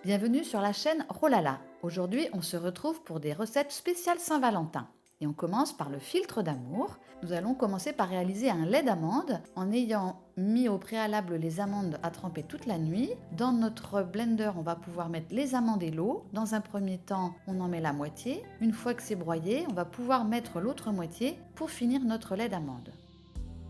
Bienvenue sur la chaîne Rolala. Aujourd'hui, on se retrouve pour des recettes spéciales Saint-Valentin. Et on commence par le filtre d'amour. Nous allons commencer par réaliser un lait d'amande en ayant mis au préalable les amandes à tremper toute la nuit. Dans notre blender, on va pouvoir mettre les amandes et l'eau. Dans un premier temps, on en met la moitié. Une fois que c'est broyé, on va pouvoir mettre l'autre moitié pour finir notre lait d'amande.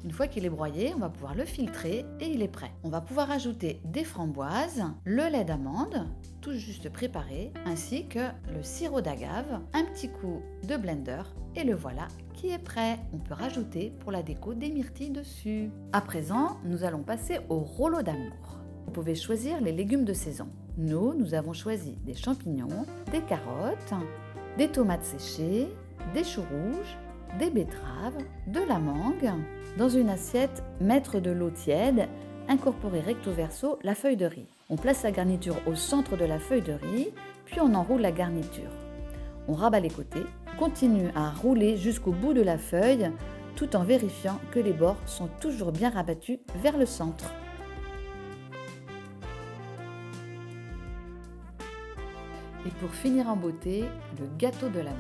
Une fois qu'il est broyé, on va pouvoir le filtrer et il est prêt. On va pouvoir ajouter des framboises, le lait d'amande, tout juste préparé, ainsi que le sirop d'agave, un petit coup de blender et le voilà qui est prêt. On peut rajouter pour la déco des myrtilles dessus. À présent, nous allons passer au rouleau d'amour. Vous pouvez choisir les légumes de saison. Nous avons choisi des champignons, des carottes, des tomates séchées, des choux rouges, des betteraves, de la mangue. Dans une assiette, mettre de l'eau tiède, incorporer recto verso la feuille de riz. On place la garniture au centre de la feuille de riz, puis on enroule la garniture. On rabat les côtés, continue à rouler jusqu'au bout de la feuille, tout en vérifiant que les bords sont toujours bien rabattus vers le centre. Et pour finir en beauté, le gâteau de l'amour,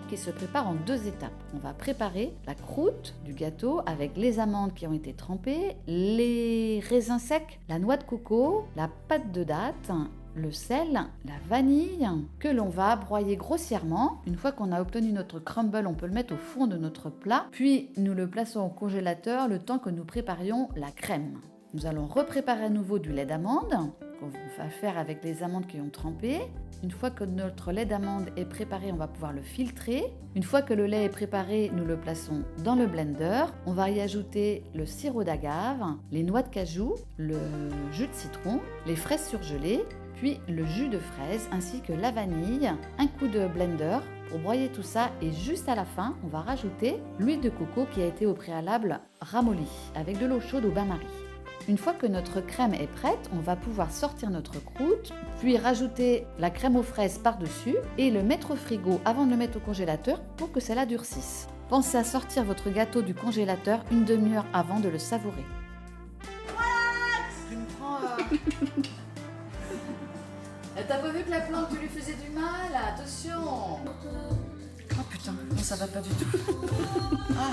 qui se prépare en 2 étapes. On va préparer la croûte du gâteau avec les amandes qui ont été trempées, les raisins secs, la noix de coco, la pâte de date, le sel, la vanille, que l'on va broyer grossièrement. Une fois qu'on a obtenu notre crumble, on peut le mettre au fond de notre plat, puis nous le plaçons au congélateur le temps que nous préparions la crème. Nous allons repréparer à nouveau du lait d'amande, qu'on va faire avec les amandes qui ont trempé. Une fois que notre lait d'amande est préparé, on va pouvoir le filtrer. Une fois que le lait est préparé, nous le plaçons dans le blender. On va y ajouter le sirop d'agave, les noix de cajou, le jus de citron, les fraises surgelées, puis le jus de fraise ainsi que la vanille, un coup de blender pour broyer tout ça et juste à la fin, on va rajouter l'huile de coco qui a été au préalable ramollie avec de l'eau chaude au bain-marie. Une fois que notre crème est prête, on va pouvoir sortir notre croûte, puis rajouter la crème aux fraises par-dessus et le mettre au frigo avant de le mettre au congélateur pour que cela durcisse. Pensez à sortir votre gâteau du congélateur une demi-heure avant de le savourer. Tu me prends... T'as pas vu que la plante, tu lui faisais du mal? Attention! Oh putain, non, ça va pas du tout. Ah.